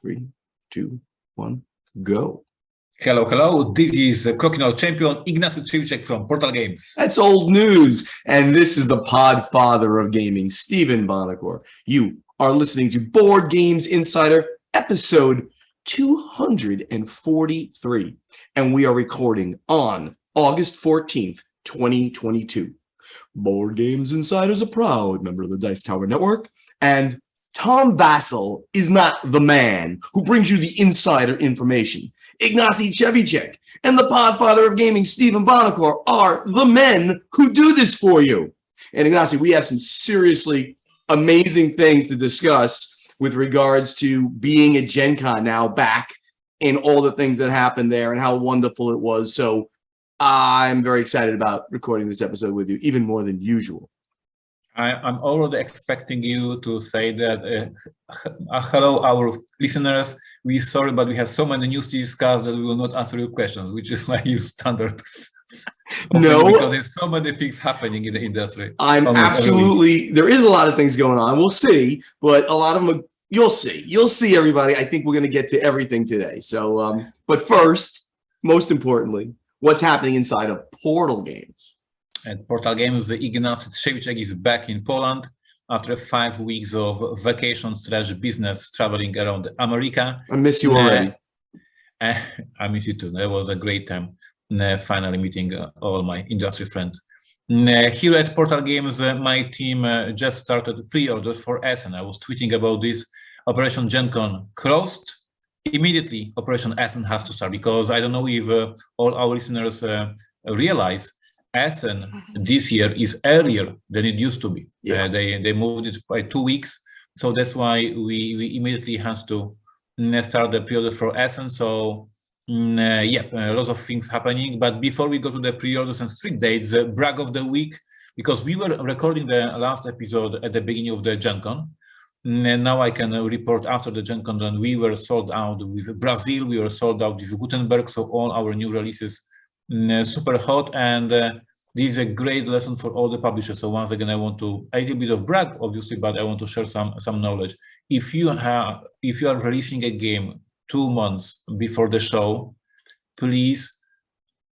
3, 2, 1, go. Hello, hello. This is Crocodile champion Ignacy from Portal Games. That's old news. And this is the Podfather of gaming, Stephen Bonacore. You are listening to Board Games Insider, episode 243. And we are recording on August 14th, 2022. Board Games Insider is a proud member of the Dice Tower Network. And Tom Vassell is not the man who brings you the insider information. Ignacy and the Podfather of gaming, Stephen Bonacore, are the men who do this for you. And Ignacy, we have some seriously amazing things to discuss with regards to being at Gen Con now, back in all the things that happened there and how wonderful it was. So I'm very excited about recording this episode with you, even more than usual. I'm already expecting you to say that, hello, our listeners. We're sorry, but we have so many news to discuss that we will not answer your questions, which is my standard. No, because there's so many things happening in the industry. I'm absolutely, there is a lot of things going on. We'll see, but a lot of them, you'll see everybody. I think we're going to get to everything today. So, but first, most importantly, what's happening inside of Portal Games? At Portal Games, the Ignacy is back in Poland after 5 weeks of vacation/business traveling around America. I miss you already. I miss you too. It was a great time finally meeting all my industry friends. Here at Portal Games, my team just started pre-orders for Essen. I was tweeting about this. Operation Gen Con closed. Immediately, Operation Essen has to start, because I don't know if all our listeners realize Essen this year is earlier than it used to be. Yeah. They moved it by 2 weeks, so that's why we immediately have to start the pre-order for Essen. So lots of things happening. But before we go to the pre-orders and strict dates, brag of the week, because we were recording the last episode at the beginning of the Gen Con. And now I can report after the Gen Con that we were sold out with Brazil, we were sold out with Gutenberg, so all our new releases super hot, and this is a great lesson for all the publishers. So once again, I want to a little bit of brag, obviously, but I want to share some knowledge. If you are releasing a game 2 months before the show, please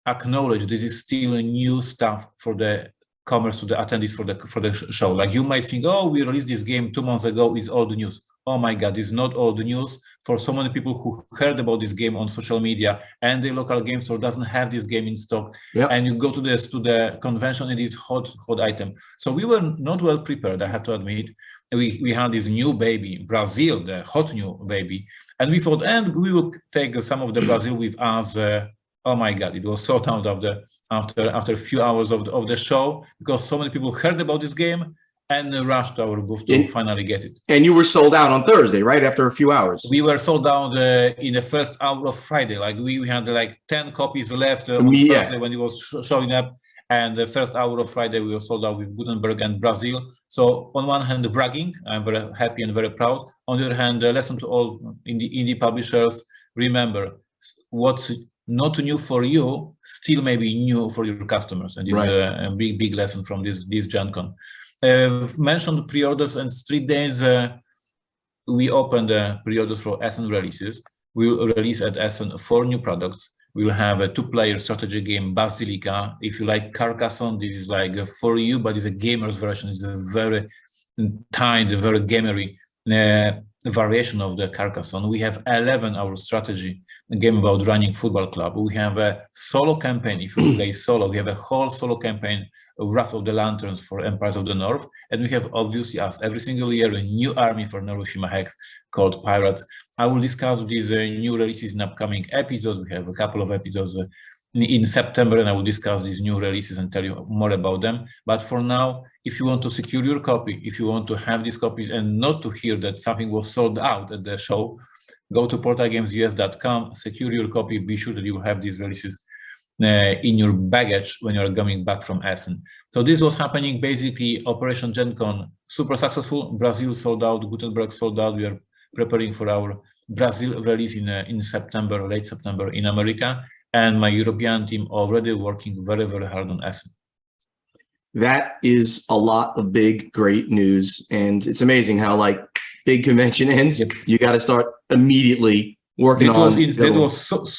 acknowledge this is still a new stuff for the commerce, to the attendees for the show. Like, you might think, oh, we released this game 2 months ago, it's old news. Oh my God, it's not old news. For so many people who heard about this game on social media and the local game store doesn't have this game in stock, and you go to the convention, it is hot item. So we were not well prepared, I have to admit. We had this new baby, Brazil, the hot new baby, and we thought, and we will take some of the Brazil with us. Oh my God, it was sold out after a few hours of the show, because so many people heard about this game and rushed to our booth to finally get it. And you were sold out on Thursday, right? After a few hours. We were sold out in the first hour of Friday. Like, we had like 10 copies left on Thursday when it was showing up. And the first hour of Friday, we were sold out with Gutenberg and Brazil. So on one hand, bragging, I'm very happy and very proud. On the other hand, a lesson to all indie publishers: remember, what's not new for you still may be new for your customers. And this is a big lesson from this Gen Con. Mentioned pre-orders and street days. We opened pre-orders for Essen releases. We will release at Essen 4 new products. We will have a 2-player strategy game, Basilica. If you like Carcassonne, this is like for you, but it's a gamer's version. It's a very tiny, very gamery variation of the Carcassonne. We have 11 our strategy, a game about running football club. We have a solo campaign. If you play solo, we have a whole solo campaign, Wrath of the Lanterns for Empires of the North. And we have, obviously, as every single year, a new army for Narushima Hex called Pirates. I will discuss these new releases in upcoming episodes. We have a couple of episodes in September, and I will discuss these new releases and tell you more about them. But for now, if you want to secure your copy, if you want to have these copies and not to hear that something was sold out at the show, go to portalgamesus.com, secure your copy, be sure that you have these releases in your baggage when you're coming back from Essen. So this was happening, basically. Operation Gen Con, super successful. Brazil sold out, Gutenberg sold out. We are preparing for our Brazil release in September, late September in America. And my European team already working very, very hard on Essen. That is a lot of big, great news. And it's amazing how, like, big convention ends, you got to start immediately working on. It was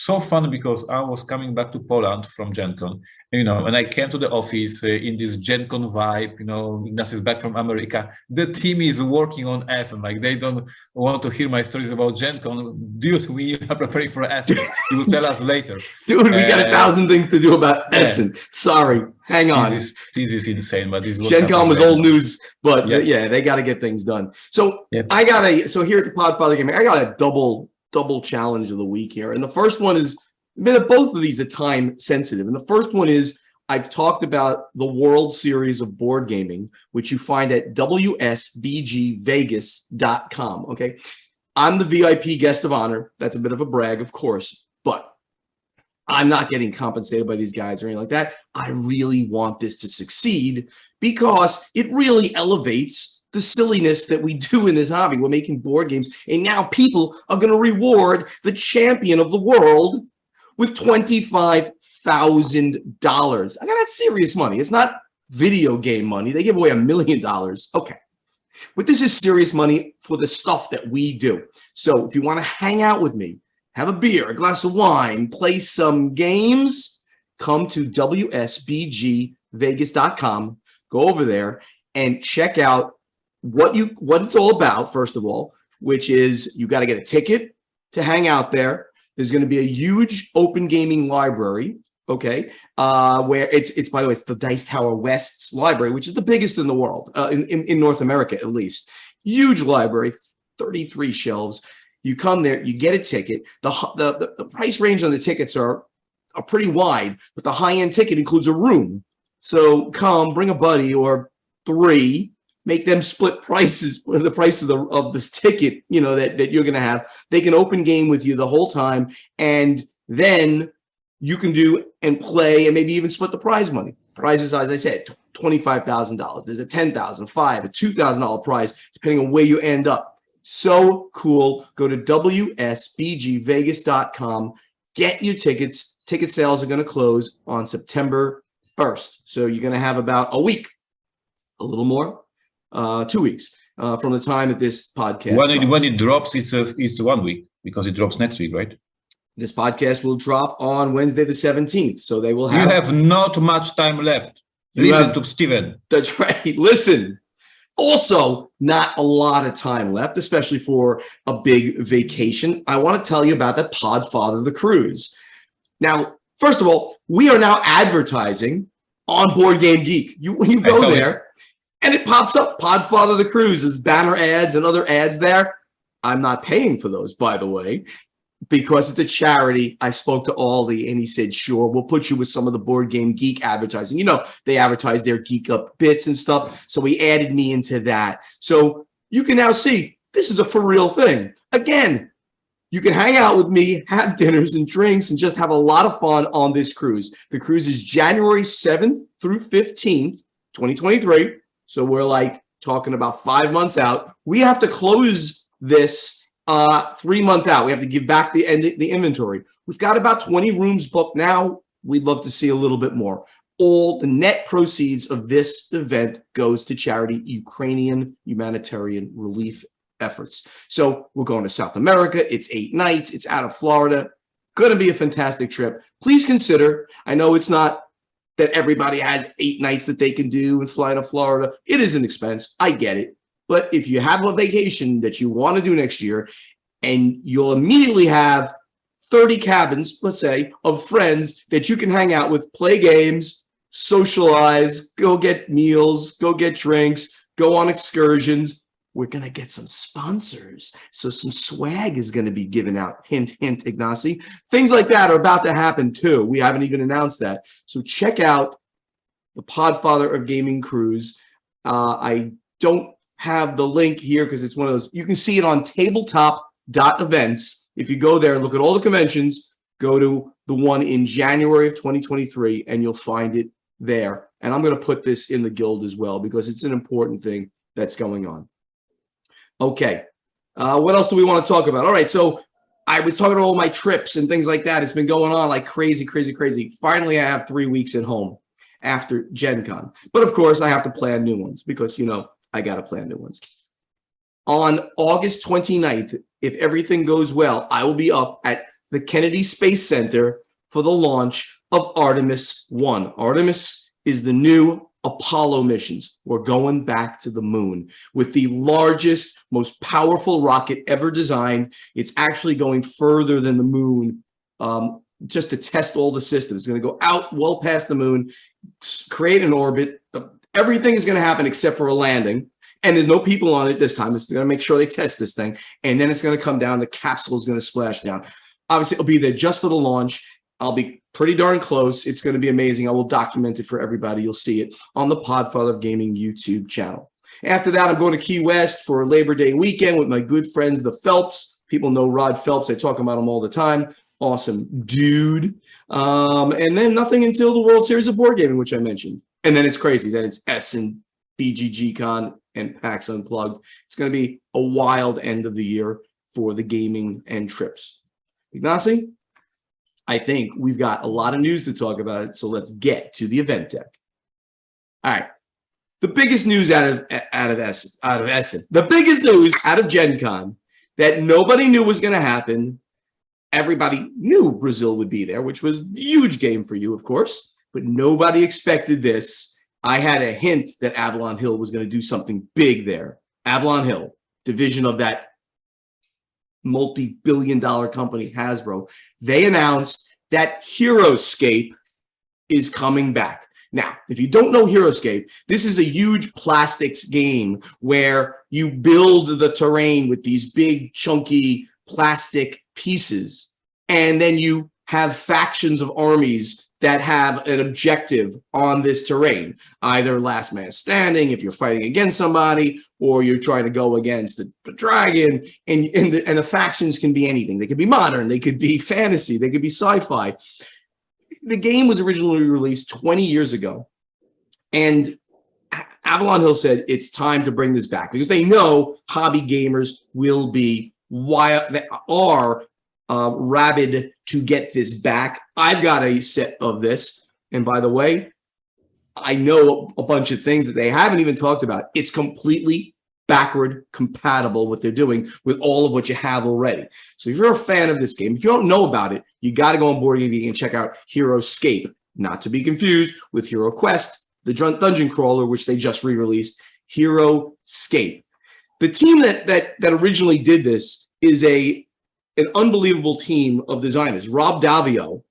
so fun because I was coming back to Poland from Gen Con, and I came to the office in this Gen Con vibe. Ignacy is back from America. The team is working on Essen. Like, they don't want to hear my stories about Gen Con. Dude, we are preparing for Essen. You will tell us later. Dude, we got 1,000 things to do about Essen. Sorry, hang on. This is insane, but this was Gen Con was old news, but yeah, they got to get things done. So so here at the Podfather Gaming, I got a double challenge of the week here. And the first one is, both of these are time sensitive. And the first one is, I've talked about the World Series of Board Gaming, which you find at wsbgvegas.com. Okay. I'm the VIP guest of honor. That's a bit of a brag, of course, but I'm not getting compensated by these guys or anything like that. I really want this to succeed because it really elevates the silliness that we do in this hobby. We're making board games, and now people are going to reward the champion of the world with $25,000. I got that serious money. It's not video game money. They give away $1 million. Okay. But this is serious money for the stuff that we do. So if you want to hang out with me, have a beer, a glass of wine, play some games, come to wsbgvegas.com, go over there and check out what it's all about, first of all, which is you got to get a ticket to hang out there. There's going to be a huge open gaming library, okay, where it's by the way, it's the Dice Tower West's library, which is the biggest in the world, in North America at least. Huge library, 33 shelves. You come there, you get a ticket. The price range on the tickets are pretty wide, but the high-end ticket includes a room. So come, bring a buddy or 3. Make them split prices, the price of this ticket, that you're going to have. They can open game with you the whole time, and then you can do and play and maybe even split the prize money. Prizes, as I said, $25,000. There's a $10,000, $5,000, a $2,000 prize, depending on where you end up. So cool. Go to wsbgvegas.com. Get your tickets. Ticket sales are going to close on September 1st. So you're going to have about a week, a little more. 2 weeks from the time that this podcast when it drops, it's 1 week because it drops next week, right? This podcast will drop on Wednesday the 17th, so they will have. You have not much time left. Listen to Steven. That's right. Listen. Also, not a lot of time left, especially for a big vacation. I want to tell you about the Podfather the Cruise. Now, first of all, we are now advertising on Board Game Geek. When you go there. And it pops up, Podfather the Cruise, as banner ads and other ads there. I'm not paying for those, by the way, because it's a charity. I spoke to Aldi, and he said, sure, we'll put you with some of the Board Game Geek advertising. They advertise their Geek Up bits and stuff, so he added me into that. So you can now see this is a for real thing. Again, you can hang out with me, have dinners and drinks, and just have a lot of fun on this cruise. The cruise is January 7th through 15th, 2023. So we're like talking about 5 months out. We have to close this 3 months out. We have to give back the inventory. We've got about 20 rooms booked now. We'd love to see a little bit more. All the net proceeds of this event goes to charity Ukrainian humanitarian relief efforts. So we're going to South America. It's 8 nights. It's out of Florida. Going to be a fantastic trip. Please consider. I know it's not that everybody has 8 nights that they can do and fly to Florida. It is an expense. I get it. But if you have a vacation that you want to do next year, and you'll immediately have 30 cabins, let's say, of friends that you can hang out with, play games, socialize, go get meals, go get drinks, go on excursions. We're going to get some sponsors. So some swag is going to be given out. Hint, hint, Ignacy. Things like that are about to happen too. We haven't even announced that. So check out the Podfather of Gaming Cruise. I don't have the link here because it's one of those. You can see it on tabletop.events. If you go there and look at all the conventions, go to the one in January of 2023 and you'll find it there. And I'm going to put this in the guild as well because it's an important thing that's going on. Okay, what else do we want to talk about? All right, so I was talking about all my trips and things like that. It's been going on like crazy, crazy, crazy. Finally, I have 3 weeks at home after Gen Con. But of course, I have to plan new ones because, I got to plan new ones. On August 29th, if everything goes well, I will be up at the Kennedy Space Center for the launch of Artemis 1. Artemis is the new Apollo missions. We're going back to the moon with the largest, most powerful rocket ever designed. It's actually going further than the moon, just to test all the systems. It's going to go out well past the moon, create an orbit. Everything is going to happen except for a landing. And there's no people on it this time. It's going to make sure they test this thing. And then it's going to come down. The capsule is going to splash down. Obviously, it'll be there just for the launch. I'll be pretty darn close. It's going to be amazing. I will document it for everybody. You'll see it on the Podfather of Gaming YouTube channel. After that, I'm going to Key West for Labor Day weekend with my good friends, the Phelps. People know Rod Phelps. I talk about him all the time. Awesome dude. And then nothing until the World Series of Board Gaming, which I mentioned. And then it's crazy. Then it's Essen, BGG Con, and PAX Unplugged. It's going to be a wild end of the year for the gaming and trips. Ignacy, I think we've got a lot of news to talk about it, so let's get to the event deck. All right. The biggest news out of Essen, the biggest news out of Gen Con that nobody knew was going to happen. Everybody knew Brazil would be there, which was a huge game for you, of course, but nobody expected this. I had a hint that Avalon Hill was going to do something big there. Avalon Hill, division of that multi-billion-dollar company Hasbro, they announced that HeroQuest is coming back. Now, if you don't know HeroQuest, this is a huge plastics game where you build the terrain with these big, chunky plastic pieces, and then you have factions of armies that have an objective on this terrain, either last man standing if you're fighting against somebody, or you're trying to go against the dragon. And the factions can be anything. They could be modern, they could be fantasy, they could be sci-fi. The game was originally released 20 years ago, and Avalon Hill said it's time to bring this back because they know hobby gamers will be wild, they are rabid to get this back. I've got a set of this, and by the way, I know a bunch of things that they haven't even talked about. It's completely backward compatible what they're doing with all of what you have already. So if you're a fan of this game, if you don't know about it, you got to go on Board Gaming and check out HeroQuest, not to be confused with HeroQuest, the dungeon crawler, which they just re-released. HeroQuest. The team that originally did this is an unbelievable team of designers. Rob Davio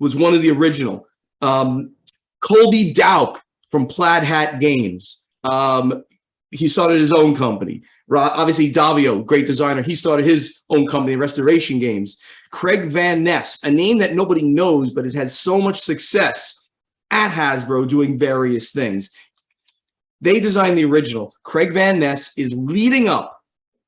was one of the original. Colby Dauk from Plaid Hat Games. He started his own company. Obviously, Davio, great designer. He started his own company, Restoration Games. Craig Van Ness, a name that nobody knows, but has had so much success at Hasbro doing various things. They designed the original. Craig Van Ness is leading up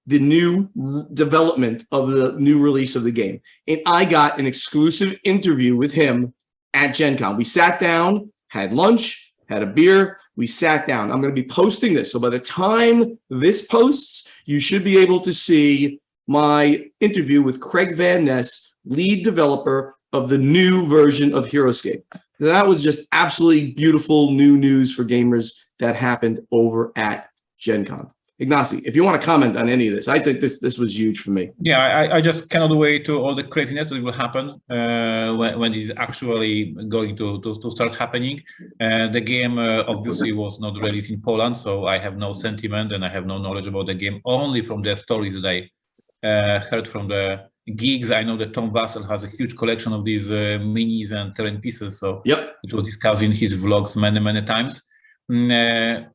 the new development of the new release of the game. And I got an exclusive interview with him at Gen Con. We sat down, had lunch, had a beer. We sat down. I'm going to be posting this. So by the time this posts, you should be able to see my interview with Craig Van Ness, lead developer of the new version of HeroQuest. That was just absolutely beautiful new news for gamers that happened over at Gen Con. Ignacy, if you want to comment on any of this, I think this was huge for me. Yeah, I just cannot wait to all the craziness that will happen when it's actually going to start happening. The game obviously was not released in Poland, so I have no sentiment and I have no knowledge about the game, only from the stories that I heard from the gigs. I know that Tom Vassell has a huge collection of these minis and terrain pieces, so yep, it was discussed in his vlogs many times.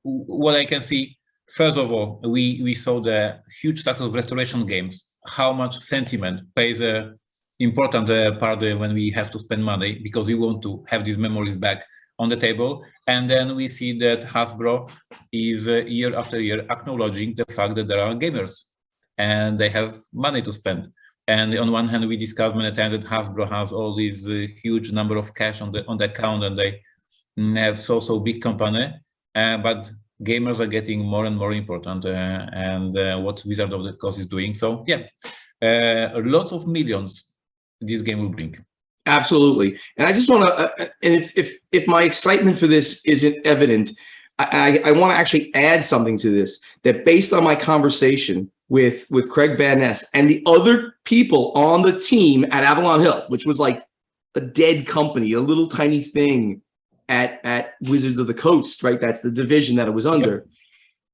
What I can see, first of all, we saw the huge success of restoration games, how much sentiment plays an important part when we have to spend money, because we want to have these memories back on the table. And then we see that Hasbro is year after year acknowledging the fact that there are gamers and they have money to spend. And on one hand, we discussed many times that Hasbro has all these huge number of cash on the account, and they have so big company, but gamers are getting more and more important, and what Wizard of the Coast is doing. So yeah, lots of millions this game will bring. Absolutely. And I just want to, and if my excitement for this isn't evident, I want to actually add something to this, that based on my conversation with Craig Van Ness and the other people on the team at Avalon Hill, which was like a dead company, a little tiny thing at Wizards of the Coast, right? That's the division that it was under. Yep.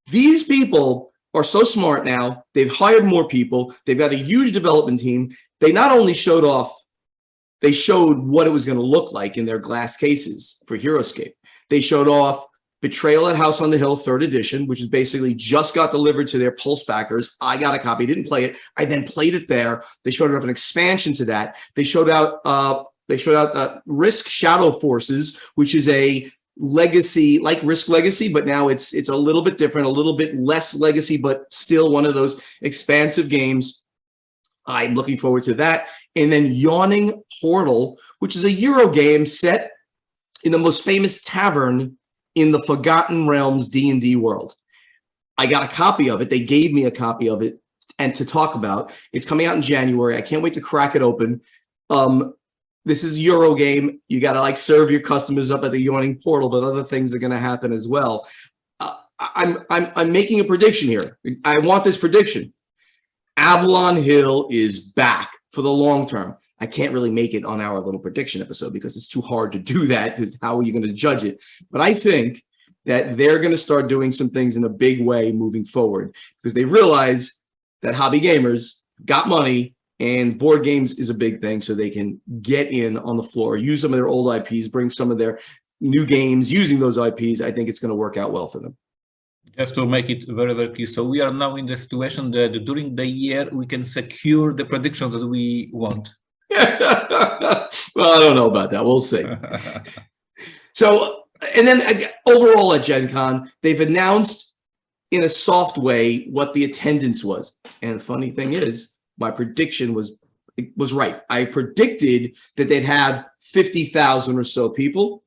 These people are so smart now. They've hired more people. They've got a huge development team. They not only showed what it was going to look like in their glass cases for HeroScape. They showed off Betrayal at House on the Hill 3rd edition, which is basically just got delivered to their Pulse backers. I got a copy, didn't play it. I then played it there. They showed off an expansion to that. They showed out Risk Shadow Forces, which is a legacy, like Risk Legacy, but now it's a little bit different, a little bit less legacy, but still one of those expansive games. I'm looking forward to that. And then Yawning Portal, which is a Euro game set in the most famous tavern in the Forgotten Realms D&D world. I got a copy of it. They gave me a copy of it and to talk about. It's coming out in January. I can't wait to crack it open. This is a Euro game. You got to like serve your customers up at the Yawning Portal, but other things are going to happen as well. I'm making a prediction here. I want this prediction. Avalon Hill is back for the long term. I can't really make it on our little prediction episode because it's too hard to do that, because how are you going to judge it? But I think that they're going to start doing some things in a big way moving forward, because they realize that hobby gamers got money and board games is a big thing, so they can get in on the floor, use some of their old IPs, bring some of their new games using those IPs. I think it's going to work out well for them. Just to make it very, very clear. So we are now in the situation that during the year, we can secure the predictions that we want. Well, I don't know about that. We'll see. So, and then overall at Gen Con, they've announced in a soft way what the attendance was. And the funny thing is, my prediction was right. I predicted that they'd have 50,000 or so people.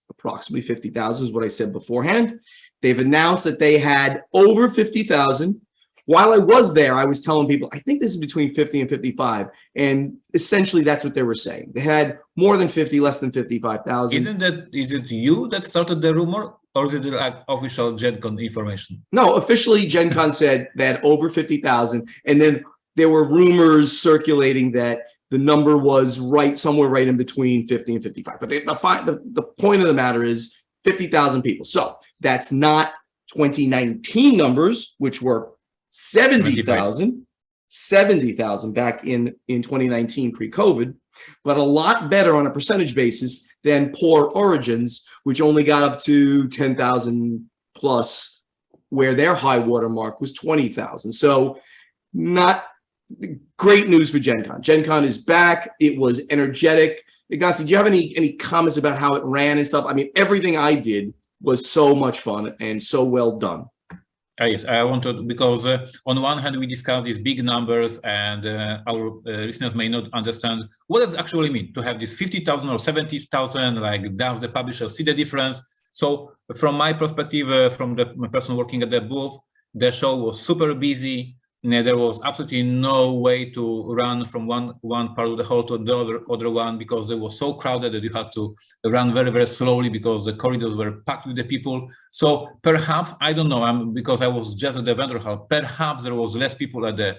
Approximately 50,000 is what I said beforehand. They've announced that they had over 50,000. While I was there, I was telling people, I think this is between 50 and 55. And essentially, that's what they were saying. They had more than 50, less than 55,000. Is it you that started the rumor, or is it like official Gen Con information? No, officially, Gen Con said they had over 50,000. And then there were rumors circulating that the number was right, somewhere right in between 50 and 55. But the point of the matter is 50,000 people. So that's not 2019 numbers, which were 70,000 back in 2019 pre-COVID, but a lot better on a percentage basis than Poor Origins, which only got up to 10,000 plus, where their high water mark was 20,000. So not great news for Gen Con. Gen Con is back. It was energetic. Ignacy, do you have any comments about how it ran and stuff? I mean, everything I did was so much fun and so well done. Yes, I want to, because on one hand, we discuss these big numbers, and our listeners may not understand what does it actually mean to have this 50,000 or 70,000, like does the publisher see the difference? So from my perspective, from the person working at the booth, the show was super busy. There was absolutely no way to run from one part of the hall to the other one, because it was so crowded that you had to run very, very slowly because the corridors were packed with the people. So perhaps, I don't know, because I was just at the vendor hall, perhaps there was less people at the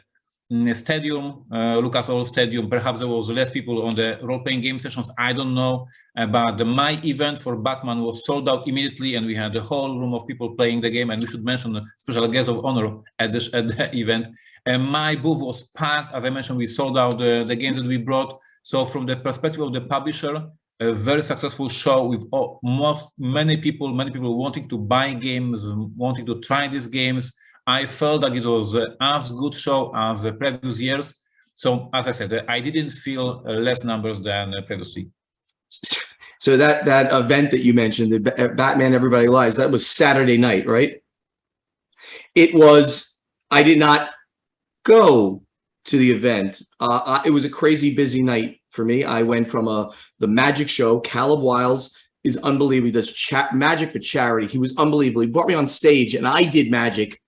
stadium, Lucas Oil Stadium. Perhaps there was less people on the role-playing game sessions. I don't know, but my event for Batman was sold out immediately, and we had a whole room of people playing the game. And we should mention a special guest of honor at the event. And my booth was packed. As I mentioned, we sold out the games that we brought. So from the perspective of the publisher, a very successful show with many people wanting to buy games, wanting to try these games. I felt that it was as good show as the previous years. So as I said, I didn't feel less numbers than previously. So that event that you mentioned, the Batman Everybody Lies, that was Saturday night, right? It was, I did not go to the event. It was a crazy busy night for me. I went from the magic show. Caleb Wiles is unbelievable. He does magic for charity. He was unbelievable. He brought me on stage and I did magic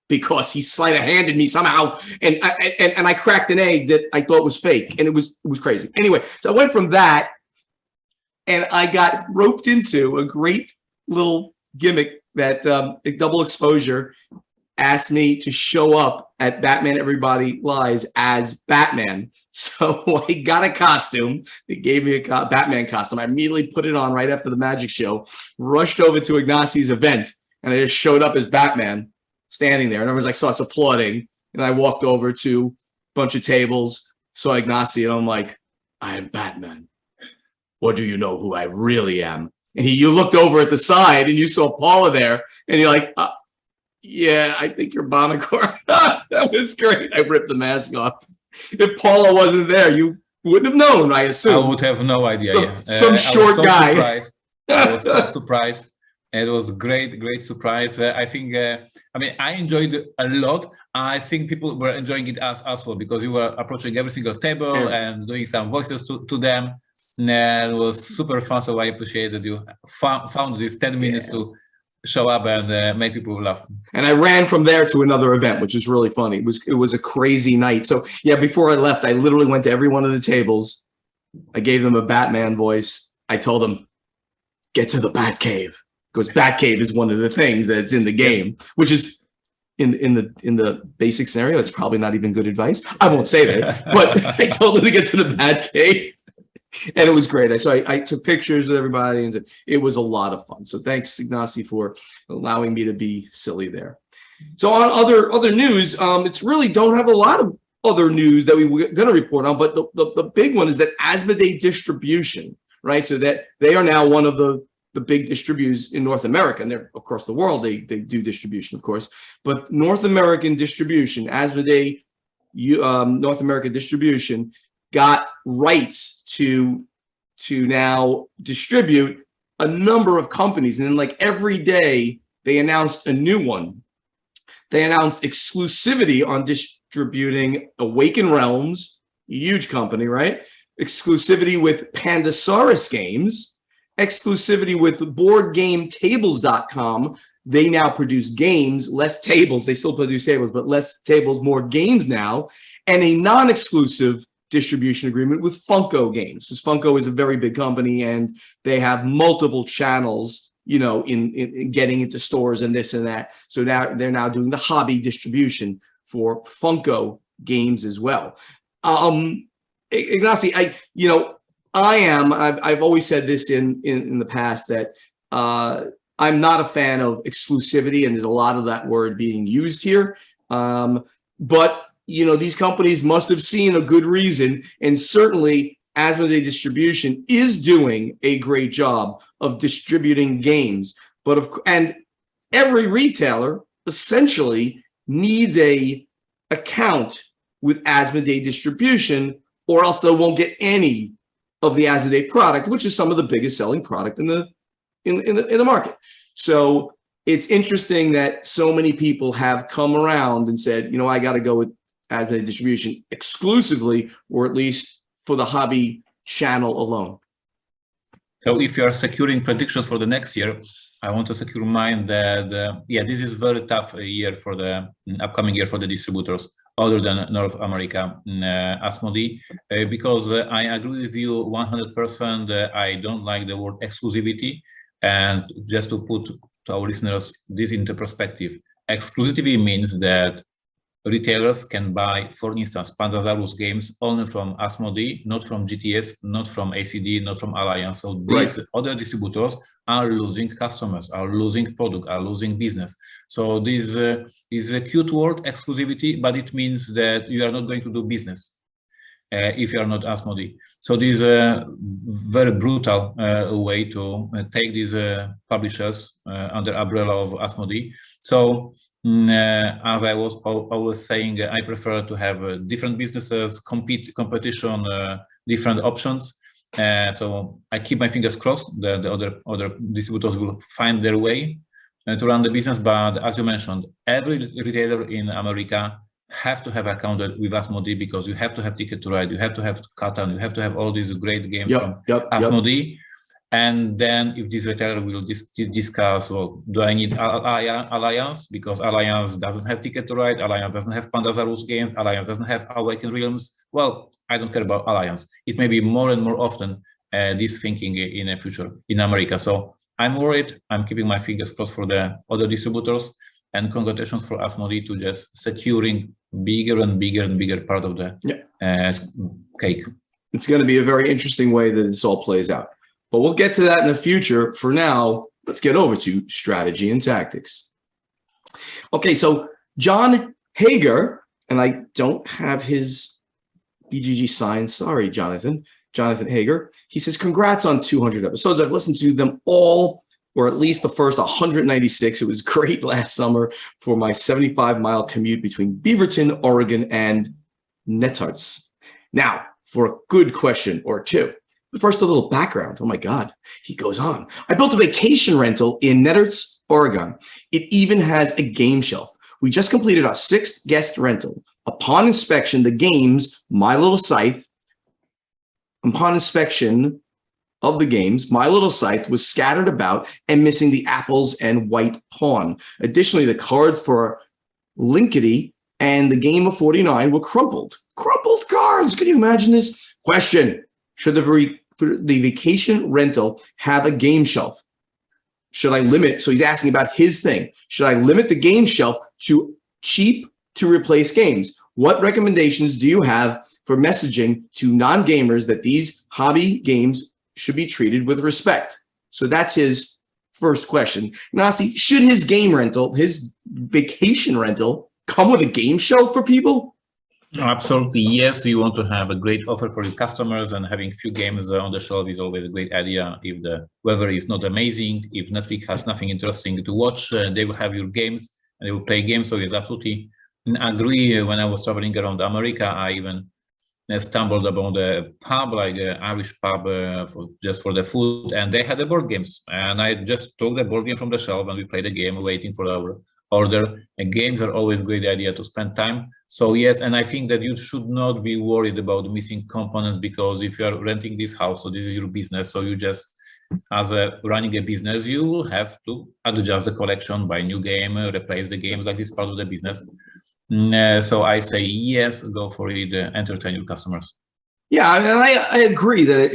because he sleight of handed me somehow, and I cracked an egg that I thought was fake, and it was crazy. Anyway, so I went from that, and I got roped into a great little gimmick that double exposure. asked me to show up at Batman Everybody Lies as Batman. So I got a costume. They gave me a Batman costume. I immediately put it on right after the magic show, rushed over to Ignacy's event, and I just showed up as Batman, standing there. And everyone's like, starts applauding. And I walked over to a bunch of tables, saw Ignacy, and I'm like, I am Batman. What do you know who I really am? And you looked over at the side and you saw Paula there, and you're like, yeah, I think you're Bonacore. That was great. I ripped the mask off. If Paula wasn't there, you wouldn't have known, I assume. I would have no idea. Some short guy. Surprised. I was so surprised. It was great surprise. I think, I mean, I enjoyed it a lot. I think people were enjoying it as well, because you were approaching every single table and doing some voices to them. And it was super fun. So I appreciated you found these 10 minutes to show up and make people laugh. And I ran from there to another event, which is really funny. It was a crazy night. So yeah, before I left, I literally went to every one of the tables. I gave them a Batman voice. I told them, get to the Batcave, because Batcave is one of the things that's in the game, which is in the basic scenario, it's probably not even good advice. I won't say that, but I told them to get to the Batcave. And it was great. So I took pictures with everybody, and it was a lot of fun. So thanks, Ignacy, for allowing me to be silly there. So on other news, it's really don't have a lot of other news that we were going to report on, but the big one is that Asmodee Distribution, right? So that they are now one of the big distributors in North America, and they're across the world. They do distribution, of course, but North American distribution, Asmodee, North American Distribution, got rights to now distribute a number of companies. And then like every day they announced a new one. They announced exclusivity on distributing Awaken Realms, a huge company, right? Exclusivity with Pandasaurus Games, exclusivity with BoardGameTables.com. They now produce games, less tables. They still produce tables, but less tables, more games now. And a non-exclusive distribution agreement with Funko Games, because Funko is a very big company and they have multiple channels, you know, in getting into stores and this and that. So now they're now doing the hobby distribution for Funko Games as well. Ignacy, I've always said this in the past that I'm not a fan of exclusivity, and there's a lot of that word being used here. But you know, these companies must have seen a good reason, and certainly Asmodee Distribution is doing a great job of distributing games. And every retailer essentially needs a account with Asmodee Distribution, or else they won't get any of the Asmodee product, which is some of the biggest selling product in the market. So it's interesting that so many people have come around and said, you know, I got to go with Asmodee Distribution exclusively, or at least for the hobby channel alone. So if you are securing predictions for the next year, I want to secure mine that, this is very tough year for the upcoming year for the distributors, other than North America, Asmodee, because I agree with you 100%. I don't like the word exclusivity. And just to put to our listeners this into perspective, exclusivity means that retailers can buy, for instance, Pandasaurus games only from Asmodee, not from GTS, not from ACD, not from Alliance. So these other distributors are losing customers, are losing product, are losing business. So this is a cute word, exclusivity, but it means that you are not going to do business if you are not Asmodee. So this is a very brutal way to take these publishers under umbrella of Asmodee. So as I was always saying, I prefer to have different businesses, competition, different options. So I keep my fingers crossed that the other distributors will find their way to run the business. But as you mentioned, every retailer in America have to have account with Asmodee, because you have to have Ticket to Ride, you have to have Catan, you have to have all these great games from Asmodee. And then if this retailer will discuss, well, do I need Alliance? Because Alliance doesn't have Ticket to Ride, Alliance doesn't have Pandasaurus games, Alliance doesn't have Awaken Realms. Well, I don't care about Alliance. It may be more and more often this thinking in the future in America. So I'm worried. I'm keeping my fingers crossed for the other distributors. And congratulations for Asmodee to just securing bigger and bigger part of the cake. It's going to be a very interesting way that this all plays out. But we'll get to that in the future. For now, let's get over to strategy and tactics. Okay, so John Hager, and I don't have his BGG sign. Sorry, Jonathan Hager. He says, congrats on 200 episodes. I've listened to them all, or at least the first 196. It was great last summer for my 75-mile commute between Beaverton, Oregon, and Netarts. Now, for a good question or two. First, a little background. Oh my God, he goes on. I built a vacation rental in Netarts, Oregon. It even has a game shelf. We just completed our 6th guest rental. Upon inspection, the games, My Little Scythe, upon inspection of the games, My Little Scythe was scattered about and missing the apples and white pawn. Additionally, the cards for Linkity and the game of 49 were crumpled. Crumpled cards. Can you imagine this? Question: should the vacation rental have a game shelf? Should I limit? So he's asking about his thing. Should I limit the game shelf to cheap to replace games? What recommendations do you have for messaging to non-gamers that these hobby games should be treated with respect? So that's his first question. Ignacy, should his game rental, his vacation rental, come with a game shelf for people? Absolutely, yes. You want to have a great offer for your customers, and having few games on the shelf is always a great idea. If the weather is not amazing, if Netflix has nothing interesting to watch, they will have your games and they will play games. So yes, absolutely agree. When I was traveling around America, I even stumbled upon a pub, like an Irish pub, just for the food, and they had the board games. And I just took the board game from the shelf and we played the game, waiting for our order. And games are always a great idea to spend time. So yes, and I think that you should not be worried about missing components, because if you are renting this house, so this is your business, so you just, as running a business, you will have to adjust the collection, buy new game, replace the games, like this part of the business. So I say yes, go for it, entertain your customers. Yeah, and I agree that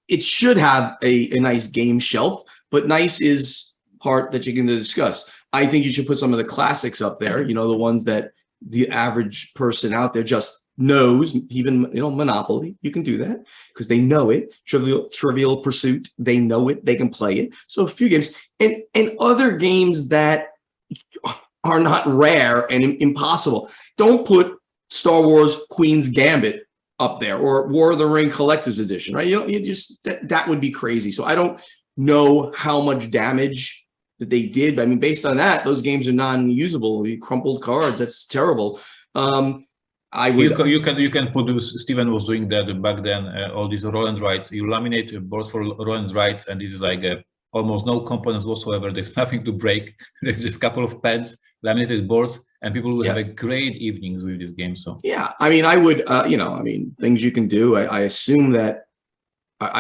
it should have a nice game shelf, but nice is part that you can discuss. I think you should put some of the classics up there, you know, the ones that the average person out there just knows. Even, you know, Monopoly, you can do that because they know it. Trivial Pursuit, they know it, they can play it. So a few games and other games that are not rare and impossible. Don't put Star Wars Queen's Gambit up there or War of the Ring Collector's Edition, right? You know, you just that would be crazy. So I don't know how much damage that they did. I mean, based on that, those games are non-usable. Crumpled cards, that's terrible. I would. You can put. Steven was doing that back then. All these roll and writes. You laminate boards for roll and writes, and this is like almost no components whatsoever. There's nothing to break. There's just a couple of pens, laminated boards, and people will have a great evenings with this game. So yeah, I mean, I would. You know, I mean, things you can do. I assume that.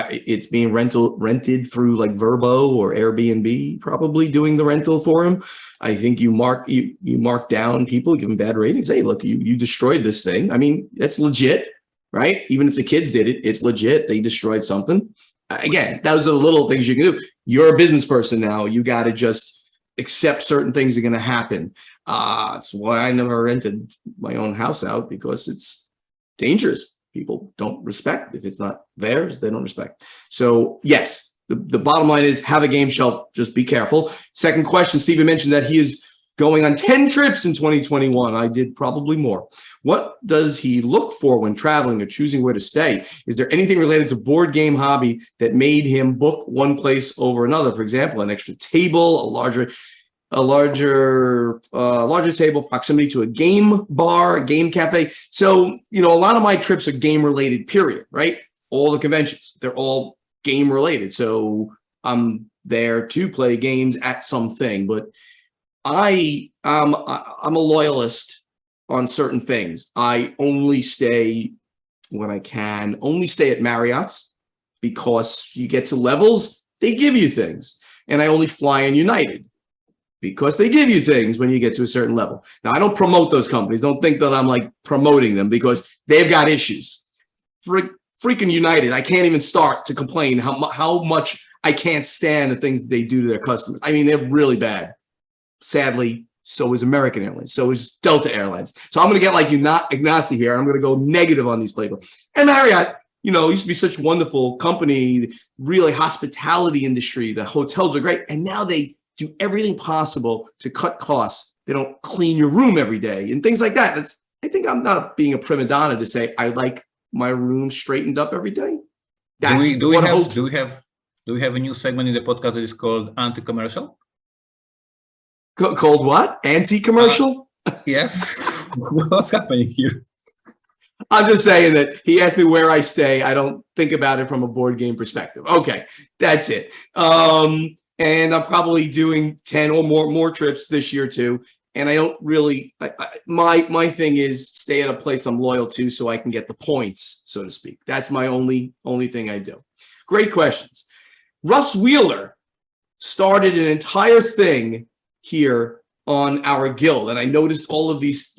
It's being rented through like Verbo or Airbnb, probably doing the rental for him. I think you mark down people, give them bad ratings. Hey, look, you destroyed this thing. I mean, that's legit, right? Even if the kids did it, it's legit. They destroyed something. Again, those are the little things you can do. You're a business person now. You got to just accept certain things are going to happen. That's why I never rented my own house out, because it's dangerous. People don't respect. If it's not theirs, they don't respect. So yes, the bottom line is have a game shelf. Just be careful. Second question, Steven mentioned that he is going on 10 trips in 2021. I did probably more. What does he look for when traveling or choosing where to stay? Is there anything related to board game hobby that made him book one place over another? For example, an extra table, a larger table, proximity to a game bar, a game cafe. So, you know, a lot of my trips are game related, period, right? All the conventions, they're all game related. So I'm there to play games at something, but I'm a loyalist on certain things. I only stay when I can, only stay at Marriott's, because you get to levels, they give you things. And I only fly in United, because they give you things when you get to a certain level. Now, I don't promote those companies. Don't think that I'm like promoting them, because they've got issues. Freaking United, I can't even start to complain how much I can't stand the things that they do to their customers. I mean, they're really bad. Sadly, So is American Airlines. So is Delta Airlines. So I'm going to get like you, not Ignacy here. And I'm going to go negative on these people. And Marriott, used to be such a wonderful company, really hospitality industry. The hotels are great. And now they do everything possible to cut costs. They don't clean your room every day and things like that. I think I'm not being a prima donna to say I like my room straightened up every day. Do we have a new segment in the podcast that is called anti-commercial? Called what? Anti-commercial? Yeah. What's happening here? I'm just saying that he asked me where I stay. I don't think about it from a board game perspective. Okay, that's it. And I'm probably doing 10 or more trips this year too. And I don't really, my thing is stay at a place I'm loyal to so I can get the points, so to speak. That's my only thing I do. Great questions. Russ Wheeler started an entire thing here on our guild. And I noticed all of these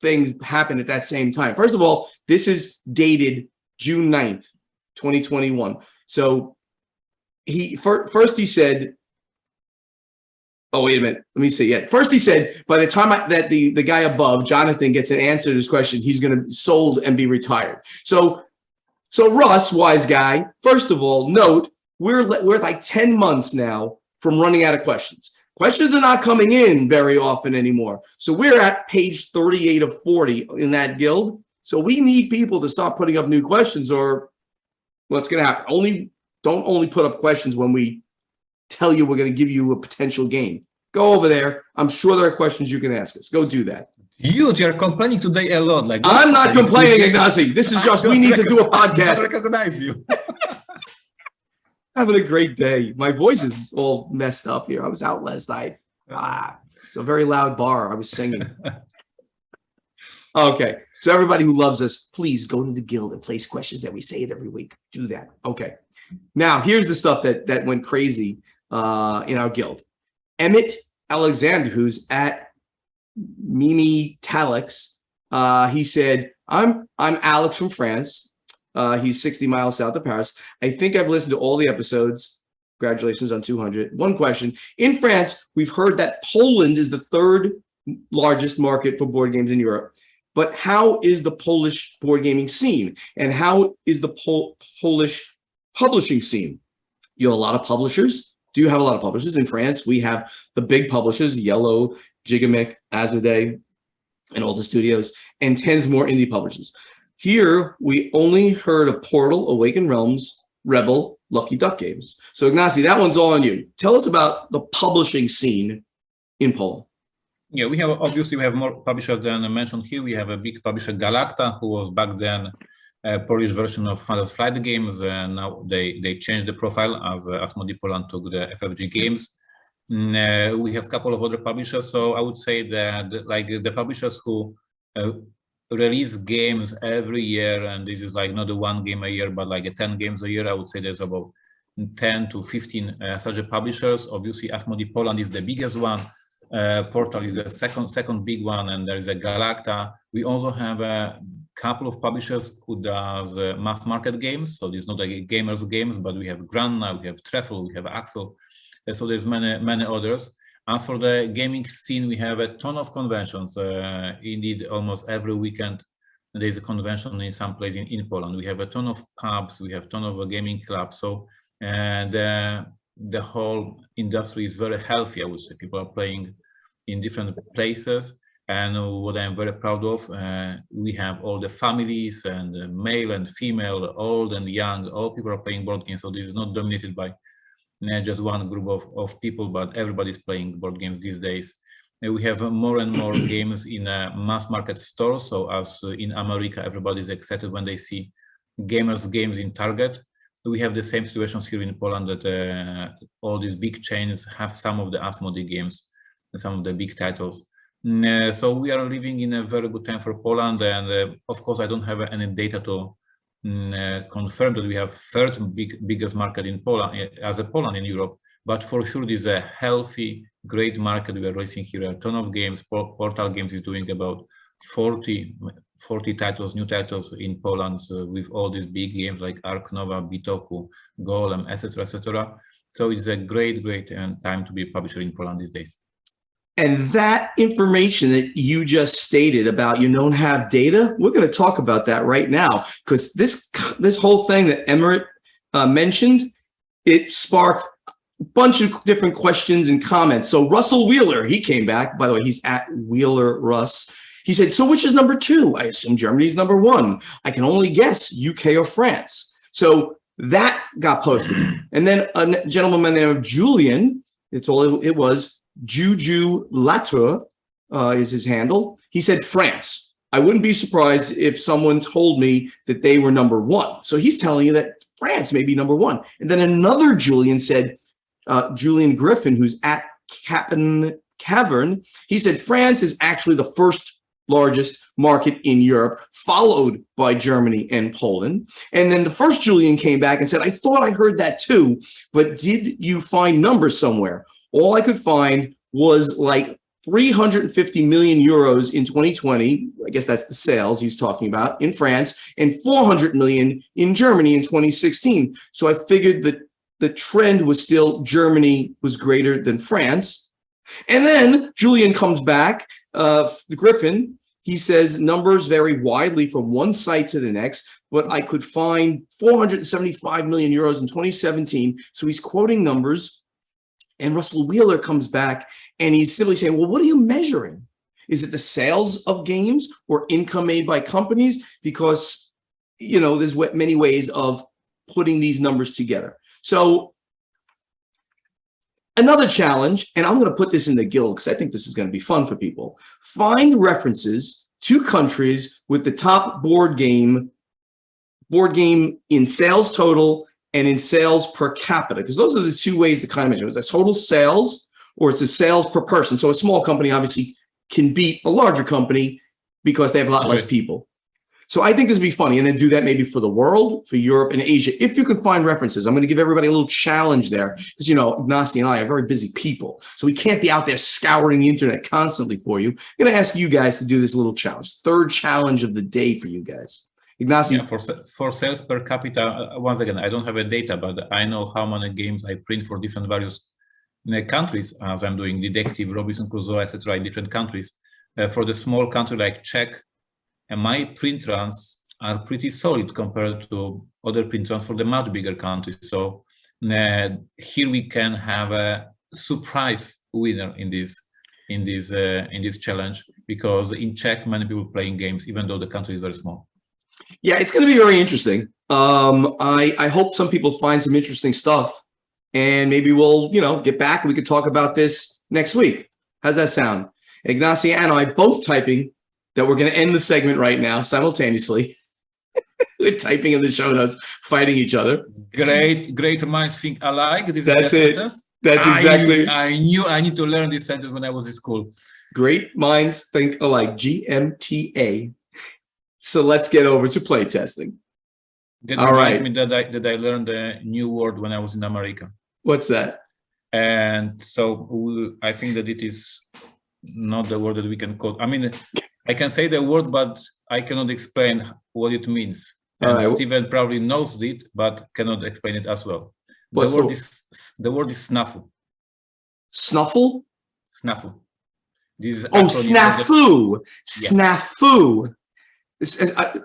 things happen at that same time. First of all, this is dated June 9th, 2021. So first he said, oh, wait a minute. Let me see. Yeah. First, he said by the time that the guy above, Jonathan, gets an answer to this question, he's going to be sold and be retired. So Russ, wise guy, first of all, note we're like 10 months now from running out of questions. Questions are not coming in very often anymore. So we're at page 38 of 40 in that guild. So we need people to stop putting up new questions, or what's going to happen? Don't only put up questions when we tell you we're going to give you a potential game. Go over there. I'm sure there are questions you can ask us. Go do that. You're complaining today a lot. Like I'm not complaining, Ignacy. This is just we need to do a podcast. I recognize you. Having a great day. My voice is all messed up here. I was out last night. It's a very loud bar. I was singing. Okay. So everybody who loves us, please go to the guild and place questions that we say it every week. Do that. Okay. Now, here's the stuff that went crazy in our guild. Emmett Alexander, who's at Mimi Talix, he said, I'm Alex from France. He's 60 miles south of Paris. I think I've listened to all the episodes. Congratulations on 200. One question. In France, we've heard that Poland is the third largest market for board games in Europe. But how is the Polish board gaming scene? And how is the Polish publishing scene? You have a lot of publishers. Do you have a lot of publishers? In France, we have the big publishers, Yellow, Gigamic, Asmodee, and all the studios, and tens more indie publishers. Here, we only heard of Portal, Awakened Realms, Rebel, Lucky Duck Games. So, Ignacy, that one's all on you. Tell us about the publishing scene in Poland. Yeah, we have more publishers than I mentioned here. We have a big publisher, Galacta, who was back then a Polish version of Final Flight Games, and now they changed the profile as Asmodee Poland took the FFG games. We have a couple of other publishers, so I would say that like the publishers who release games every year, and this is like not a one game a year, but like 10 games a year, I would say there's about 10 to 15 such publishers. Obviously, Asmodee Poland is the biggest one. Portal is the second big one, and there is a Galacta. We also have a couple of publishers who does mass market games. So there's not like gamers games, but we have Granna, we have Treffle, we have Axel. So there's many others. As for the gaming scene, we have a ton of conventions. Indeed, almost every weekend there's a convention in some place in Poland. We have a ton of pubs, we have a ton of gaming clubs. So the whole industry is very healthy, I would say. People are playing in different places. And what I'm very proud of, we have all the families and male and female, old and young, all people are playing board games. So this is not dominated by just one group of people, but everybody's playing board games these days. And we have more and more games in mass market stores. So as in America, everybody's excited when they see gamers games in Target. We have the same situations here in Poland that all these big chains have some of the Asmodee games, some of the big titles. So we are living in a very good time for Poland, and of course I don't have any data to confirm that we have third biggest market in Poland as a Poland in Europe, but for sure this is a healthy, great market. We are releasing here a ton of games. Portal Games is doing about 40 titles, new titles in Poland, so with all these big games like Ark Nova, Bitoku, Golem, etc., etc. So it's a great time to be a publisher in Poland these days. And that information that you just stated about you don't have data, we're going to talk about that right now, because this whole thing that Emmett mentioned, it sparked a bunch of different questions and comments. So Russell Wheeler, he came back. By the way, he's at Wheeler Russ. He said, so which is number 2? I assume Germany's number 1. I can only guess UK or France. So that got posted. And then a gentleman by the name of Julian, it's all it was, Juju Latour is his handle. He said France. I wouldn't be surprised if someone told me that they were number 1. So he's telling you that France may be number 1. And then another Julian said, Julian Griffin, who's at Cavern, he said France is actually the first largest market in Europe, followed by Germany and Poland. And then the first Julian came back and said, I thought I heard that too, but did you find numbers somewhere? All I could find was like 350 million euros in 2020. I guess that's the sales he's talking about in France, and 400 million in Germany in 2016. So I figured that the trend was still Germany was greater than France. And then Julian comes back, Griffin. He says numbers vary widely from one site to the next, but I could find 475 million euros in 2017. So he's quoting numbers. And Russell Wheeler comes back and he's simply saying, well, what are you measuring? Is it the sales of games or income made by companies? Because, you know, there's many ways of putting these numbers together. So another challenge, and I'm going to put this in the guild because I think this is going to be fun for people. Find references to countries with the top board game in sales total and in sales per capita, because those are the two ways to kind of measure it. It's a total sales or it's a sales per person. So a small company obviously can beat a larger company because they have a lot less people. So I think this would be funny, and then do that maybe for the world, for Europe and Asia, if you can find references. I'm going to give everybody a little challenge there, because, you know, Ignacy and I are very busy people, so we can't be out there scouring the internet constantly for you. I'm going to ask you guys to do this little challenge. Third challenge of the day for you guys. Ignacy? Yeah, for sales per capita, once again, I don't have a data, but I know how many games I print for different various countries, as I'm doing Detective, Robinson Crusoe, etc., in different countries. For the small country like Czech, and my print runs are pretty solid compared to other print runs for the much bigger countries. So here we can have a surprise winner in this challenge, because in Czech many people playing games, even though the country is very small. Yeah, it's going to be very interesting. I hope some people find some interesting stuff, and maybe we'll, you know, get back and we could talk about this next week. How's that sound? Ignacy and I both typing that we're going to end the segment right now simultaneously. We're typing in the show notes, fighting each other. Great minds think alike. That's it. Sentence. That's exactly. I knew I need to learn this sentence when I was in school. Great minds think alike. GMTA. So let's get over to play testing. That reminds me that I learned a new word when I was in America. What's that? And so I think that it is not the word that we can call. I mean, I can say the word, but I cannot explain what it means. And Steven probably knows it, but cannot explain it as well. The word is snafu. Snuffle? Snafu. This is snafu. Snafu.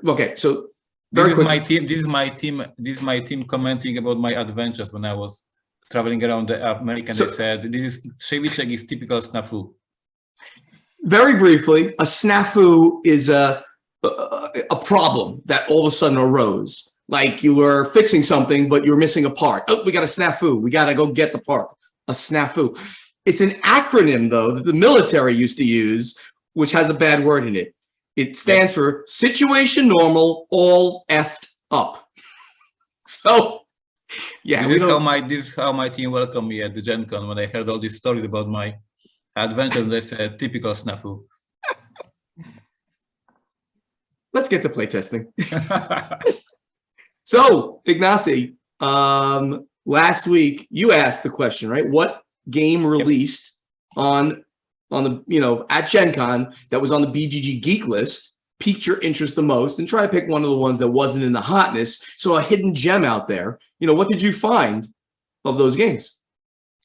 Okay, so this is my team commenting about my adventures when I was traveling around America. And they said this is ceviche is typical snafu. Very briefly, a snafu is a problem that all of a sudden arose. Like you were fixing something, but you're missing a part. Oh, we got a snafu. We got to go get the part. A snafu. It's an acronym, though, that the military used to use, which has a bad word in it. It stands for situation normal, all effed up. So, yeah. This is how my team welcomed me at the Gen Con when I heard all these stories about my adventures. They said typical snafu. Let's get to playtesting. So, Ignacy, last week you asked the question, right? What game released on the, you know, at Gen Con that was on the BGG Geek list piqued your interest the most, and try to pick one of the ones that wasn't in the hotness. So a hidden gem out there. You know, what did you find of those games?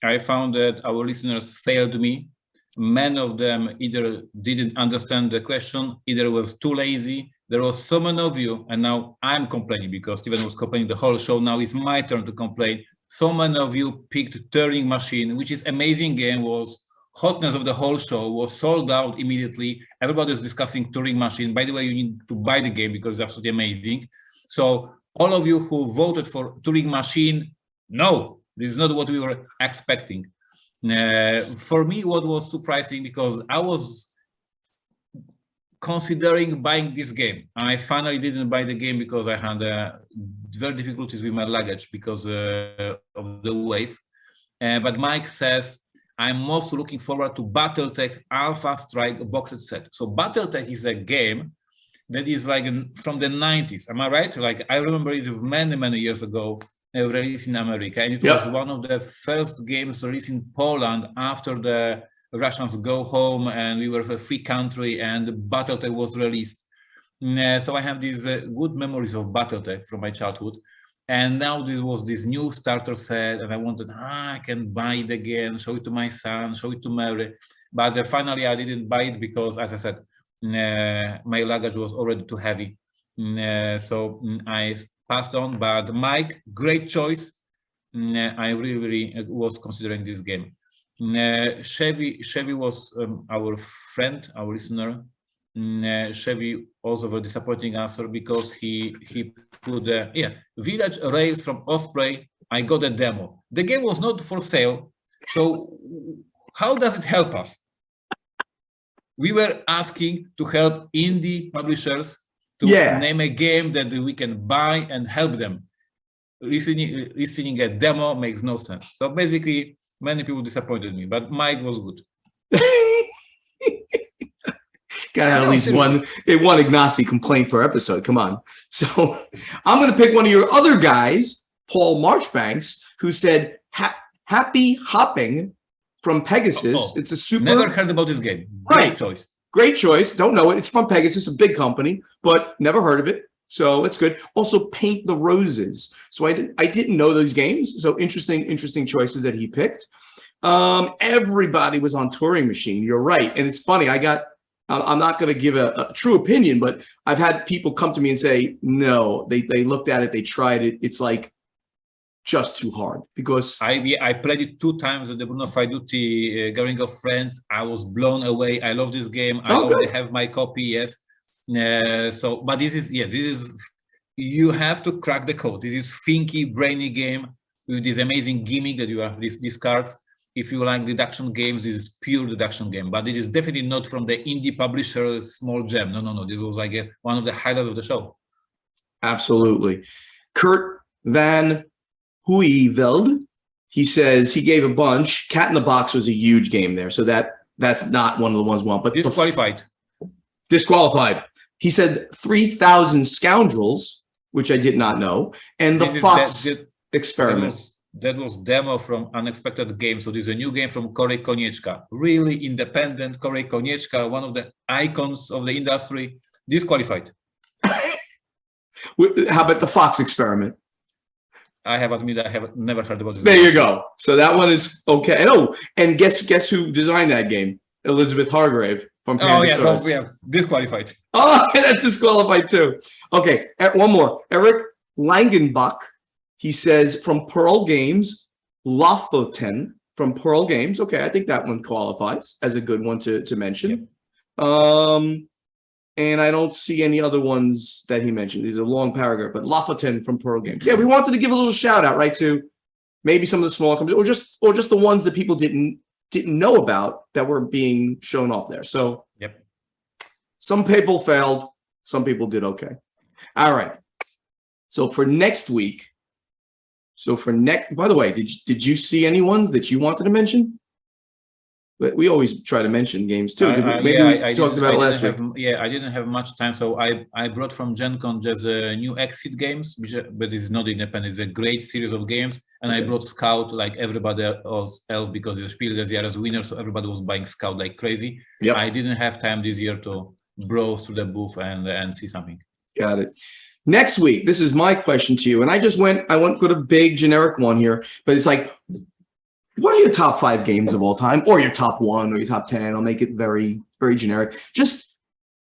I found that our listeners failed me Many of them either didn't understand the question, either was too lazy. There was so many of you, and now I'm complaining because Steven was complaining the whole show. Now it's my turn to complain. So many of you picked Turing Machine, which is amazing game, was hotness of the whole show, was sold out immediately. Everybody is discussing Turing Machine. By the way, you need to buy the game because it's absolutely amazing. So all of you who voted for Turing Machine, no, this is not what we were expecting. For me, what was surprising, because I was considering buying this game. I finally didn't buy the game because I had very difficulties with my luggage because of the wave. But Mike says, I'm most looking forward to BattleTech Alpha Strike boxed set. So BattleTech is a game that is like from the 90s. Am I right? Like I remember it many, many years ago, released in America. And it was one of the first games released in Poland after the Russians go home and we were a free country and BattleTech was released. So I have these good memories of BattleTech from my childhood. And now there was this new starter set and I wanted, I can buy it again, show it to my son, show it to Mary. But finally I didn't buy it because, as I said, my luggage was already too heavy. So I passed on, but Mike, great choice. I really was considering this game. Chevy was our friend, our listener. Chevy also very disappointing answer because he put Village Rails from Osprey. I got a demo. The game was not for sale, so how does it help us? We were asking to help indie publishers to name a game that we can buy and help them. Listening a demo makes no sense. So basically, many people disappointed me, but Mike was good. Gotta have at least one Ignacy complaint per episode. Come on. So I'm going to pick one of your other guys, Paul Marchbanks, who said, happy hopping from Pegasus. It's a super... Never heard about this game. Great choice. Great choice. Don't know it. It's from Pegasus, a big company, but never heard of it. So it's good. Also, Paint the Roses. So I didn't know those games. So interesting choices that he picked. Everybody was on Turing Machine. You're right. And it's funny. I'm not going to give a true opinion, but I've had people come to me and say, no, they looked at it, they tried it. It's like just too hard because I played it 2 times at the Bruno Faiduti Gathering of Friends. I was blown away. I love this game. I already have my copy. Yes. But this is you have to crack the code. This is thinky, brainy game with this amazing gimmick that you have these cards. If you like deduction games, this is pure deduction game, but it is definitely not from the indie publisher small gem. No. This was like one of the highlights of the show. Absolutely. Kurt Van Huyveld, he says he gave a bunch. Cat in the Box was a huge game there, so that's not one of the ones we want. But disqualified. He said 3,000 Scoundrels, which I did not know, and the Fox Experiment. That was demo from Unexpected Games. So this is a new game from Korey Konieczka. Really independent Korey Konieczka, one of the icons of the industry, disqualified. How about the Fox Experiment? I have admitted I have never heard about this. There you go. So that one is okay. Oh, and guess who designed that game? Elizabeth Hargrave from Pandasaurus. Disqualified. Oh, that's disqualified too. Okay, one more. Eric Langenbach. He says from Pearl Games, Lofoten from Pearl Games. Okay, I think that one qualifies as a good one to mention. Yep. And I don't see any other ones that he mentioned. These are a long paragraph, but Lofoten from Pearl Games. Yeah, we wanted to give a little shout out, right, to maybe some of the smaller companies, or just the ones that people didn't know about that were being shown off there. So yep. Some people failed, some people did okay. All right. So for next week. By the way, did you see any ones that you wanted to mention? We always try to mention games too. We talked about it last week. I didn't have much time, so I brought from Gen Con just new Exit games, but it's not independent. It's a great series of games, and I brought Scout like everybody else because the Spiel des Jahres winner, so everybody was buying Scout like crazy. Yep. I didn't have time this year to browse through the booth and see something. Got it. Next week, this is my question to you, and I went with a big generic one here, but it's like, what are your top 5 games of all time, or your top 1 or your top 10? I'll make it very, very generic. Just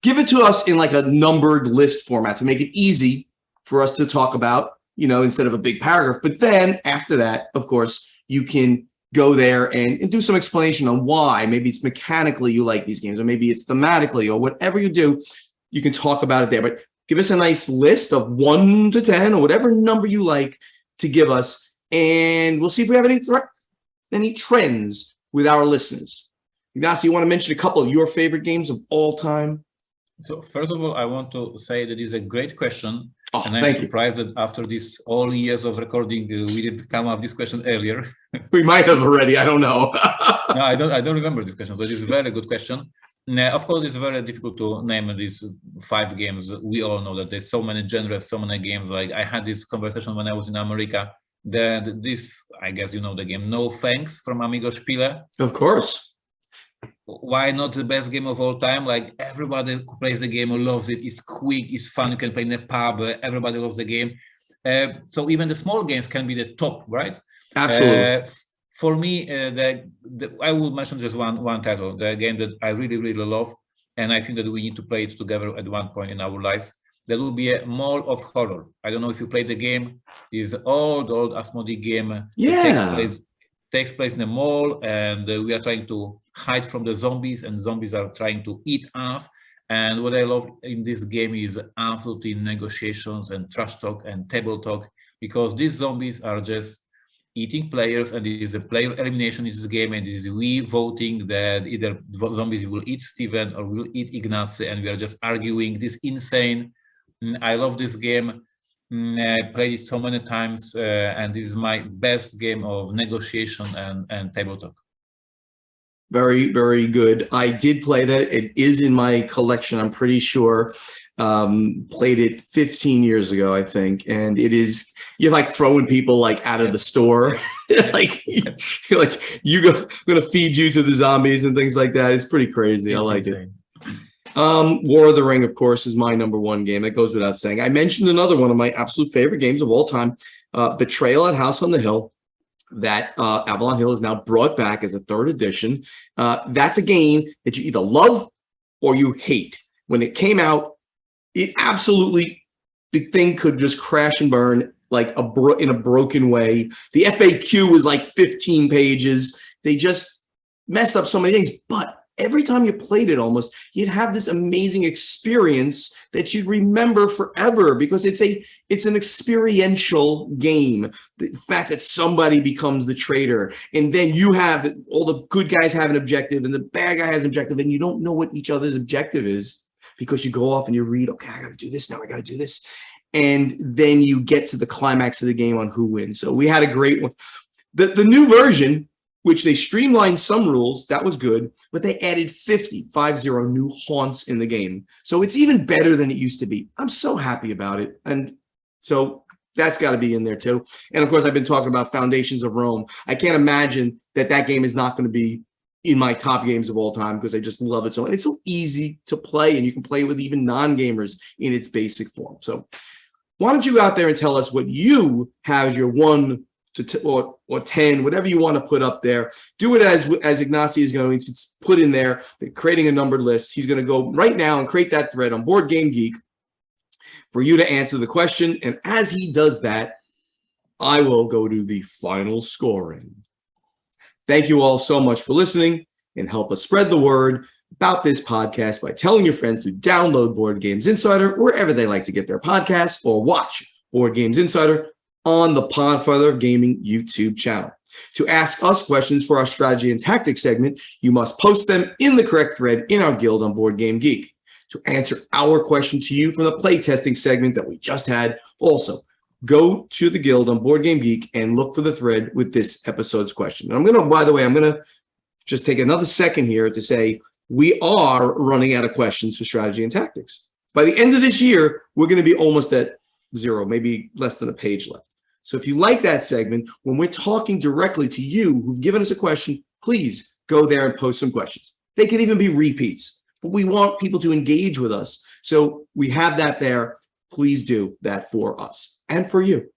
give it to us in like a numbered list format to make it easy for us to talk about, instead of a big paragraph. But then after that, of course, you can go there and do some explanation on why. Maybe it's mechanically you like these games, or maybe it's thematically, or whatever you do, you can talk about it there. But give us a nice list of 1 to 10 or whatever number you like to give us, and we'll see if we have any trends with our listeners. Ignacy, you want to mention a couple of your favorite games of all time? So first of all, I want to say that is a great question. Oh, and I'm surprised that after this all years of recording, we didn't come up with this question earlier. We might have already. I don't know. No, I don't remember this question. So it is a very good question. Of course, it's very difficult to name these 5 games. We all know that there's so many genres, so many games. Like I had this conversation when I was in America. This, I guess you know the game No Thanks from Amigo Spiele. Of course. Why not the best game of all time? Like everybody who plays the game loves it. It's quick, it's fun. You can play in a pub. Everybody loves the game. So even the small games can be the top, right? Absolutely. For me, I will mention just one title, the game that I really, really love, and I think that we need to play it together at one point in our lives. That will be a Mall of Horror. I don't know if you played the game. It's old Asmodee game. Yeah. It takes place in a mall, and we are trying to hide from the zombies, and zombies are trying to eat us. And what I love in this game is absolutely negotiations and trash talk and table talk, because these zombies are just eating players, and it is a player elimination in this game, and it is we voting that either zombies will eat Steven or will eat Ignacy, and we are just arguing. This insane. I love this game. I played it so many times, and this is my best game of negotiation and table talk. Very, very good. I did play that. It is in my collection, I'm pretty sure. Played it 15 years ago, I think. And it is, you're like throwing people like out of the store. like, you're like, I'm going to feed you to the zombies and things like that. It's pretty crazy. I like it. War of the Ring, of course, is my number 1 game. That goes without saying. I mentioned another one of my absolute favorite games of all time, Betrayal at House on the Hill, that Avalon Hill is now brought back as a 3rd edition. That's a game that you either love or you hate. When it came out, it absolutely, the thing could just crash and burn like in a broken way. The FAQ was like 15 pages. They just messed up so many things, but every time you played it, almost, you'd have this amazing experience that you'd remember forever, because it's an experiential game. The fact that somebody becomes the traitor, and then you have all the good guys have an objective and the bad guy has an objective, and you don't know what each other's objective is, because you go off and you read, okay, I got to do this now, I got to do this. And then you get to the climax of the game on who wins. So we had a great one. The new version, which they streamlined some rules, that was good, but they added 50 new haunts in the game. So it's even better than it used to be. I'm so happy about it. And so that's got to be in there too. And of course, I've been talking about Foundations of Rome. I can't imagine that game is not going to be in my top games of all time, because I just love it so. And it's so easy to play, and you can play with even non-gamers in its basic form. So why don't you go out there and tell us what you have as your 1 or 10, whatever you want to put up there. Do it as Ignacy is going to put in there, creating a numbered list. He's going to go right now and create that thread on Board Game Geek for you to answer the question. And as he does that, I will go to the final scoring. Thank you all so much for listening, and help us spread the word about this podcast by telling your friends to download Board Games Insider wherever they like to get their podcasts, or watch Board Games Insider on the Podfather Gaming YouTube channel. To ask us questions for our strategy and tactics segment, you must post them in the correct thread in our guild on Board Game Geek. To answer our question to you from the playtesting segment that we just had, also go to the guild on Board Game Geek and look for the thread with this episode's question. And by the way, I'm going to just take another second here to say we are running out of questions for strategy and tactics. By the end of this year, we're going to be almost at 0, maybe less than a page left. So if you like that segment, when we're talking directly to you who've given us a question, please go there and post some questions. They could even be repeats, but we want people to engage with us. So we have that there. Please do that for us and for you.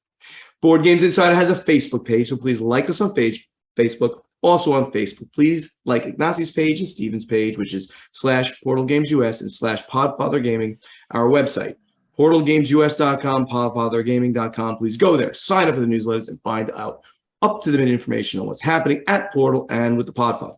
Board Games Insider has a Facebook page, so please like us on Facebook, Also on Facebook, please like Ignacy's page and Steven's page, which is /PortalGamesUS and /PodfatherGaming, our website, portalgamesus.com, podfathergaming.com. Please go there, sign up for the newsletters, and find out up-to-the-minute information on what's happening at Portal and with the Podfather.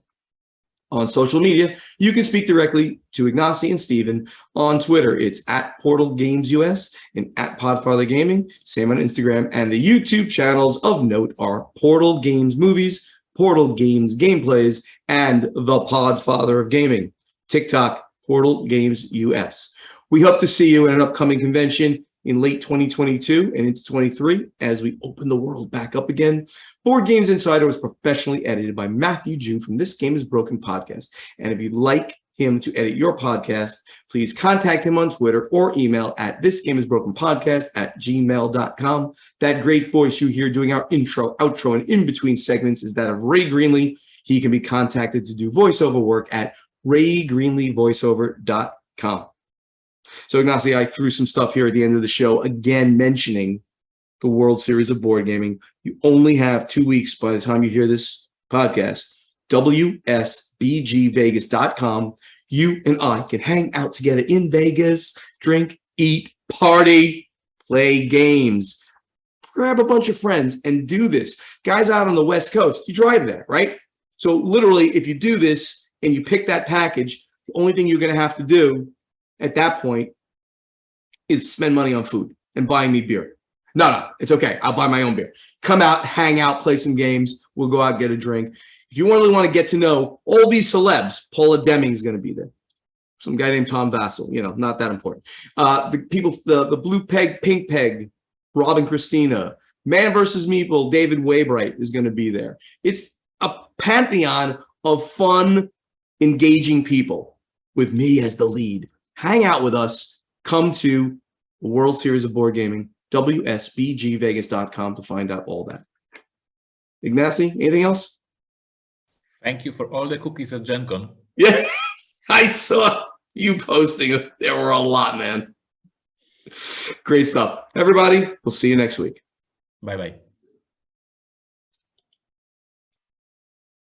On social media, you can speak directly to Ignacy and Steven. On Twitter, it's @PortalGamesUS and @PodfatherGaming. Same on Instagram. And the YouTube channels of note are Portal Games Movies, Portal Games Gameplays, and The Podfather of Gaming. TikTok, Portal Games US. We hope to see you at an upcoming convention in late 2022 and into 23 as we open the world back up again. Board Games Insider was professionally edited by Matthew June from This Game is Broken podcast. And if you'd like him to edit your podcast, please contact him on Twitter or email at thisgameisbrokenpodcast@gmail.com. That great voice you hear doing our intro, outro, and in-between segments is that of Ray Greenlee. He can be contacted to do voiceover work at raygreenleevoiceover.com. So, Ignacy, I threw some stuff here at the end of the show, again mentioning the World Series of Board Gaming. You only have 2 weeks by the time you hear this podcast. WSBGVegas.com. You and I can hang out together in Vegas, drink, eat, party, play games. Grab a bunch of friends and do this. Guys out on the West Coast, you drive there, right? So literally, if you do this and you pick that package, the only thing you're going to have to do at that point is spend money on food and buying me beer. No, it's okay. I'll buy my own beer. Come out, hang out, play some games. We'll go out and get a drink. If you really want to get to know all these celebs, Paula Deming's going to be there. Some guy named Tom Vassell, not that important. The people, the Blue Peg, Pink Peg, Robin Christina, Man vs. Meeple, David Waybright is going to be there. It's a pantheon of fun, engaging people with me as the lead. Hang out with us. Come to the World Series of Board Gaming, WSBGVegas.com to find out all that. Ignacy, anything else? Thank you for all the cookies at Gen Con. Yeah, I saw you posting it. There were a lot, man. Great stuff. Everybody, we'll see you next week. Bye-bye.